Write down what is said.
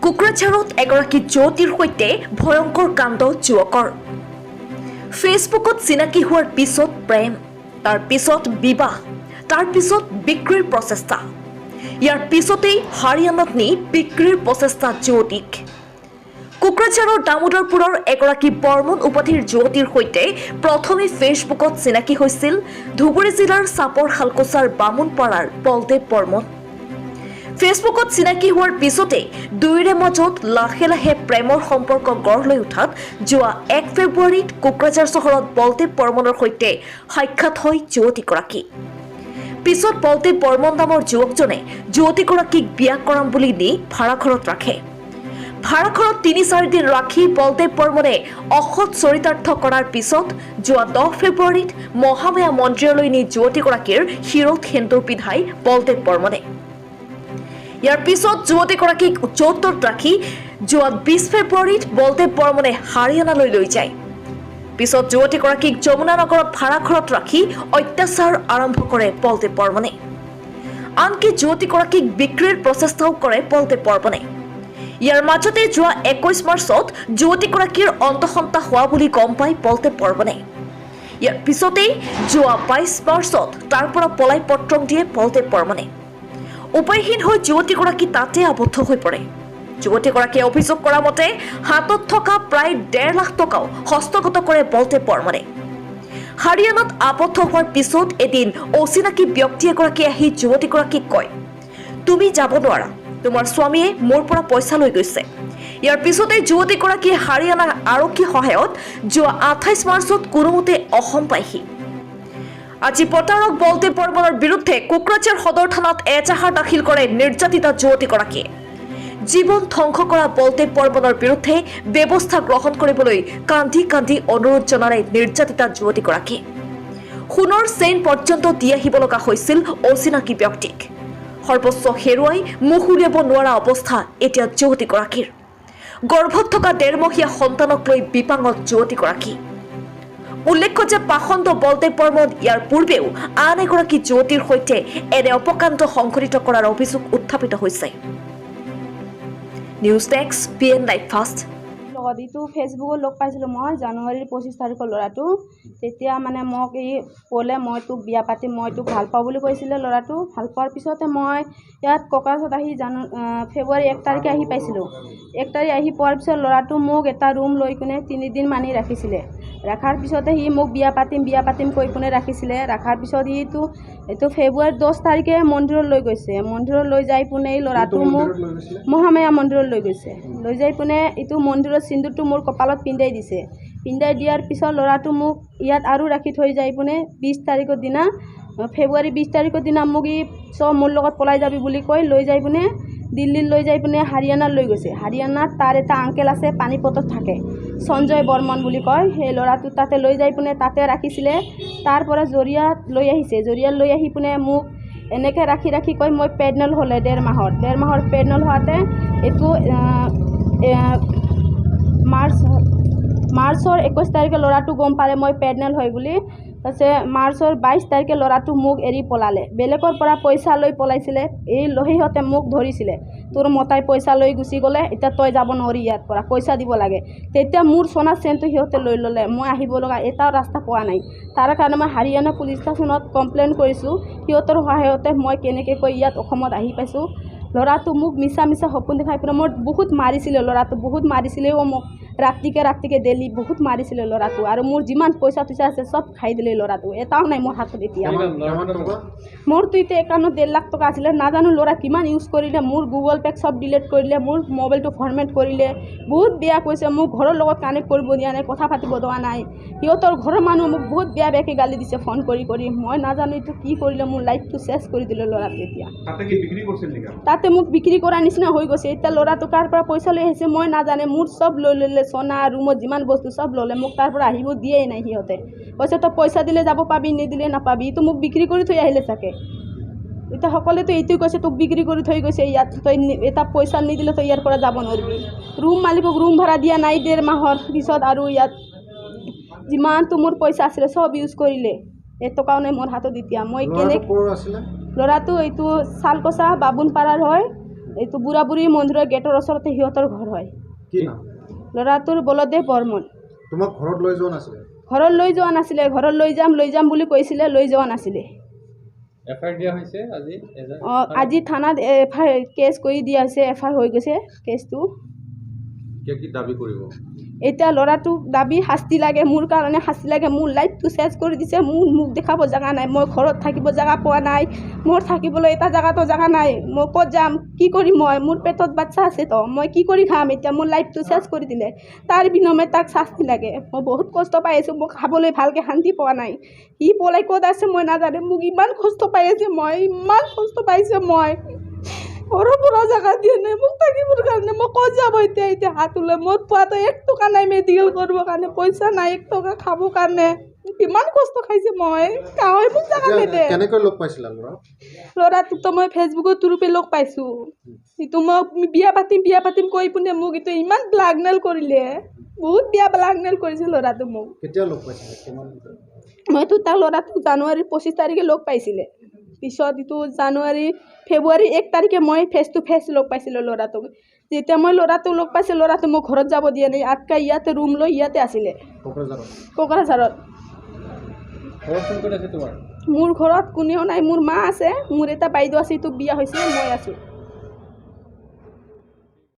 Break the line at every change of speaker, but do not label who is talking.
কোকৰাঝাৰত এগৰাকী যুৱতীৰ সৈতে ভয়ংকৰ কাণ্ড যুৱকৰ। ফেচবুকত চিনাকি হোৱাৰ পিছত প্ৰেম, তাৰ পিছত বিবাহ, তাৰ পিছত বিক্ৰীৰ প্ৰচেষ্টা। ইয়াৰ পিছতেই হাৰিয়ানাত নি বিক্ৰীৰ প্ৰচেষ্টা যুৱতীক। কোকৰাঝাৰৰ দামোদৰপুৰৰ এগৰাকী বৰ্মন উপাধিৰ যুৱতীৰ সৈতে প্ৰথমে ফেচবুকত চিনাকি হৈছিল ধুবুৰী জিলাৰ চাপৰ শালকোচাৰ বামুণপাৰাৰ বলদেৱ বৰ্মন। ফেচবুকত চিনাকি হোৱাৰ পিছতে দুয়োৰে মাজত লাহে লাহে প্ৰেমৰ সম্পৰ্ক গঢ় লৈ উঠাত যোৱা 1 ফেব্ৰুৱাৰীত কোকৰাঝাৰ চহৰত বলদেৱ বৰ্মনৰ সৈতে সাক্ষাৎ হয় যুৱতীগৰাকী। পিছত বলদেৱ বৰ্মন নামৰ যুৱকজনে যুৱতীগৰাকীক বিয়া কৰাম বুলি নি ভাড়াঘৰত ৰাখে। ভাড়াঘৰত ৩-৪ দিন ৰাখি বলদেৱ বৰ্মনে অসৎ চৰিতাৰ্থ কৰাৰ পিছত যোৱা 10 ফেব্ৰুৱাৰীত মহামায়া মন্দিৰলৈ নি যুৱতীগৰাকীৰ শিৰত সেন্দুৰ পিন্ধাই বলদেৱ বৰ্মনে। ইয়াৰ পিছত যুৱতীগৰাকীক উচ্চতৰত ৰাখি যোৱা 20 ফেব্ৰুৱাৰীত বলদেৱ বৰ্মনে হাৰিয়ানালৈ লৈ যায়। পিছত যুৱতীগৰাকীক যমুনানগৰত ভাড়াঘৰত ৰাখি অত্যাচাৰ আৰম্ভ কৰে বলদেৱ বৰ্মনে। আনকি যুৱতীগৰাকীক বিক্ৰীৰ প্ৰচেষ্টাও কৰে বলদেৱ বৰ্মনে। ইয়াৰ মাজতে যোৱা 21 মাৰ্চত যুৱতীগৰাকীৰ অন্তঃসন্তা হোৱা বুলি গম পায় বলদেৱ বৰ্মনে। ইয়াৰ পিছতেই যোৱা 22 মাৰ্চত তাৰ পৰা পলাই পত্ৰং দিয়ে বলদেৱ বৰ্মনে। উপায়হীন হৈ যুৱতীগৰাকী তাতে আবদ্ধ হৈ পৰে। যুৱতীগৰাকীয়ে অভিযোগ কৰা মতে হাতত থকা প্ৰায় 1.5 লাখ টকাও হস্তগত কৰে বলদেৱ বৰ্মনে। হাৰিয়ানাত আবদ্ধ হোৱাৰ পিছত এদিন অচিনাকি ব্যক্তি এগৰাকীয়ে আহি যুৱতীগৰাকীক কয়, তুমি যাব নোৱাৰা, তোমাৰ স্বামীয়ে মোৰ পৰা পইচা লৈ গৈছে। ইয়াৰ পিছতে যুৱতীগৰাকীয়ে হাৰিয়ানা আৰক্ষীৰ সহায়ত যোৱা 28 মাৰ্চত কোনোমতে অসম পায়হি। আজি প্ৰতাৰক বলদেৱ বৰ্মনৰ বিৰুদ্ধে কোকৰাঝাৰ সদৰ থানাত এজাহাৰ দাখিল কৰে নিৰ্যাতিতা যুৱতীগৰাকীয়ে। জীৱন ধ্বংস কৰা বলদেৱ বৰ্মনৰ বিৰুদ্ধে ব্যৱস্থা গ্ৰহণ কৰিবলৈ কান্দি কান্দি অনুৰোধ জনালে নিৰ্যাতিতা যুৱতীগৰাকী। সোণৰ চেইন পৰ্যন্ত দি আহিব লগা হৈছিল অচিনাকি ব্যক্তিক। সৰ্বোচ্চ হেৰুৱাই মুখ উলিয়াব নোৱাৰা অৱস্থা এতিয়া যুৱতীগৰাকীৰ। গৰ্ভত থকা 1.5 মহীয়া সন্তানক লৈ বিপাঙত যুৱতীগৰাকী। উল্লেখ্য যে পাখণ্ড বলদেৱ বৰ্মন ইয়াৰ পূৰ্বেও আন এগৰাকী যুৱতীৰ সৈতে এনে অপকাণ্ড সংঘটিত কৰাৰ অভিযোগ উত্থাপিত হৈছে। News desk PN live first.
লগত ইটো ফেচবুকত লগ পাইছিলোঁ মই জানুৱাৰীৰ 25 তাৰিখৰ ল'ৰাটো। তেতিয়া মানে মোক ক'লে মই তোক বিয়া পাতিম, মই তোক ভাল পাওঁ বুলি কৈছিলে ল'ৰাটো। ভাল পোৱাৰ পিছতে মই ইয়াত কোকৰাঝাৰত আহি ফেব্ৰুৱাৰী 1 তাৰিখে আহি পাইছিলোঁ। 1 তাৰিখ আহি পোৱাৰ পিছত ল'ৰাটো মোক এটা ৰুম লৈ কিনে 3 দিন মানি ৰাখিছিলে। ৰখাৰ পিছতে সি মোক বিয়া পাতিম কৈ কিনে ৰাখিছিলে। ৰখাৰ পিছত এইটো ফেব্ৰুৱাৰী 10 তাৰিখে মন্দিৰত লৈ গৈছে। মন্দিৰত লৈ যাই পিনে ল'ৰাটো মোক মহামায়া মন্দিৰত লৈ গৈছে। লৈ যাই পিনে এইটো মন্দিৰৰ সিন্দুৰটো মোৰ কপালত পিন্ধাই দিছে। পিন্ধাই দিয়াৰ পিছত ল'ৰাটো মোক ইয়াত আৰু ৰাখি থৈ যাই পিনে 20 তাৰিখৰ দিনা ফেব্ৰুৱাৰী 20 তাৰিখৰ দিনা মোক চব মোৰ লগত পলাই যাবি বুলি কৈ লৈ যাই পিনে দিল্লীত লৈ যাই পিনে হাৰিয়ানাত লৈ গৈছে। হাৰিয়ানাত তাৰ এটা আংকেল আছে, পানীপতত থাকে, সঞ্জয় বৰ্মন বুলি কয়। সেই ল'ৰাটো তাতে লৈ যাই পিনে তাতে ৰাখিছিলে। তাৰ পৰা জৰিয়াত লৈ আহিছে। জৰিয়াত লৈ আহি পিনে মোক এনেকৈ ৰাখি কয় মই প্ৰেগনেণ্ট হ'লে 1.5 মাহৰ প্ৰেগনেণ্ট হোৱাতে এইটো মাৰ্চৰ 21 তাৰিখে ল'ৰাটো গম পালে মই প্ৰেগনেণ্ট হয় বুলি। তাৰপিছত মাৰ্চৰ 22 তাৰিখে ল'ৰাটো মোক এৰি পলালে। বেলেগৰ পৰা পইচা লৈ পলাইছিলে। সিহঁতে মোক ধৰিছিলে, তোৰ মতাই পইচা লৈ গুচি গ'লে, এতিয়া তই যাব নোৱাৰি, ইয়াৰ পৰা পইচা দিব লাগে। তেতিয়া মোৰ সোণাৰ চেইনটো সিহঁতে লৈ ল'লে। মই আহিব লগা এটাও ৰাস্তা পোৱা নাই। তাৰ কাৰণে মই হাৰিয়ানা পুলিচ ষ্টেচনত কমপ্লেইন কৰিছোঁ। সিহঁতৰ সহায়তে মই কেনেকৈ ইয়াত অসমত আহি পাইছোঁ। ল'ৰাটো মোক মিছা সপোন দেখাই পিনে মই বহুত মাৰিছিলে। ল'ৰাটো বহুত মাৰিছিলেও মোক ৰাতিকে ডেইলি বহুত মাৰিছিলে ল'ৰাটো। আৰু মোৰ যিমান পইচা আছে চব খাই দিলে ল'ৰাটো। এটাও নাই মোৰ হাতত এতিয়া। মোৰতো এতিয়া একাউণ্টত 1.5 লাখ টকা আছিলে। নাজানো ল'ৰা কিমান ইউজ কৰিলে। মোৰ গুগল পে চব ডিলিট কৰিলে, মোৰ মোবাইলটো ফৰ্মেট কৰিলে, বহুত বেয়া কৈছে। মোক ঘৰৰ লগত কানেক্ট কৰিব দিয়া নাই, কথা পাতিব দিয়া নাই। সিহঁতৰ ঘৰৰ মানুহ মোক বহুত বেয়াকৈ গালি দিছে ফোন কৰি। মই নাজানো এইটো কি কৰিলে, মোৰ লাইফটো চেছ কৰি দিলে ল'ৰাটো। এতিয়া তাতে মোক বিক্ৰী কৰাৰ নিচিনা হৈ গৈছে। এতিয়া ল'ৰাটো কাৰ পৰা পইচা লৈ আহিছে মই নাজানে। মোৰ চব লৈ ল'লে, সোণা ৰুমত যিমান বস্তু চব ল'লে। মোক তাৰ পৰা আহিব দিয়েই নাই সিহঁতে। কৈছে তই পইচা দিলে যাব পাবি, নিদিলে নাপাবি। এইটো মোক বিক্ৰী কৰি থৈ আহিলে চাগে। এতিয়া সকলোৱেতো এইটোৱে কৈছে তোক বিক্ৰী কৰি থৈ গৈছে ইয়াত, তই এটা পইচা নিদিলে তই ইয়াৰ পৰা যাব নোৱাৰিবি। ৰুম মালিকক ৰুম ভাড়া দিয়া নাই 1.5 মাহৰ পিছত। আৰু ইয়াত যিমানটো মোৰ পইচা আছিলে চব ইউজ কৰিলে। এটকাও নাই মোৰ হাতত এতিয়া। মই কেনেকৈ ল'ৰাটো এইটো শালকোচা বামুণপাৰাৰ হয়। এইটো বুঢ়া বুঢ়ী মন্দিৰৰ গেটৰ ওচৰতে সিহঁতৰ ঘৰ হয়।
কি নাম?
ল'ৰাটোৰ বলদেৱ বৰ্মন।
তোমাক ঘৰত লৈ যোৱা নাছিলে?
ঘৰত লৈ যোৱা নাছিলে, ঘৰত লৈ যাম বুলি কৈছিলে, লৈ যোৱা নাছিলে।
এফআইআৰ দিয়া হৈছে আজি
আজি থানাত এফআইআৰ কেছ কৰি দিয়া হৈছে, এফআইআৰ হৈ গৈছে কেছটো।
কি দাবী কৰিব?
এতিয়া ল'ৰাটোক দাবী শাস্তি লাগে, মোৰ কাৰণে শাস্তি লাগে। মোৰ লাইফটো চেঞ্জ কৰি দিছে, মোৰ মুখ দেখাব জেগা নাই, মই ঘৰত থাকিব জেগা পোৱা নাই, মোৰ থাকিবলৈ এটা জেগাতো জেগা নাই। মই ক'ত যাম, কি কৰিম? মোৰ পেটত বাচ্চা আছে তো, মই কি কৰি খাম এতিয়া? মোৰ লাইফটো চেঞ্জ কৰি দিলে, তাৰ বিনিময়ত তাক শাস্তি লাগে। মই বহুত কষ্ট পাই আছোঁ, মই খাবলৈ ভালকৈ শান্তি পোৱা নাই। সি পলাই ক'ত আছে মই নাজানো, মোক ইমান কষ্ট পাই আছে, ইমান কষ্ট পাইছোঁ মই। ঘৰৰ পৰা জেগা দিয়ে নাই মোক থাকিবৰ কাৰণে, মই ক'ত যাব এতিয়া হাত ওলাই? মোৰ পোৱাটো 1 টকা নাই, মেডিকেল কৰিবৰ কাৰণে পইচা নাই, 1 টকা খাবৰ কাৰণে। কিমান কষ্ট খাইছে মই, গাঁৱে মোক জেগা নিদিয়ে।
কেনেকৈ লগ পাইছিলা
ল'ৰাটোকতো মই ফেচবুকৰ থ্ৰুপে লগ পাইছোঁ। এইটো মোক বিয়া পাতিম কৈ পিনে মোক এইটো ইমান ব্লেকমেইল কৰিলে, বহুত ব্লেকমেইল কৰিছে ল'ৰাটো মোক।
কেতিয়া লগ পাইছিলা?
মইতো তাৰ ল'ৰাটোক জানুৱাৰীৰ 25 তাৰিখে লগ পাইছিলে। পিছত এইটো ফেব্ৰুৱাৰী 1 তাৰিখে মই ফেচ টু ফেচ লগ পাইছিলোঁ ল'ৰাটোক। যেতিয়া মই ল'ৰাটোক লগ পাইছিলোঁ, ল'ৰাটো মোক ঘৰত যাব দিয়া নাই, আটকা ইয়াতে ৰুম লৈ ইয়াতে আছিলে কোকৰাঝাৰত। মোৰ ঘৰত কোনেও নাই, মোৰ মা আছে, মোৰ এটা বাইদেউ আছে, এইটো বিয়া হৈছে, মই আছোঁ।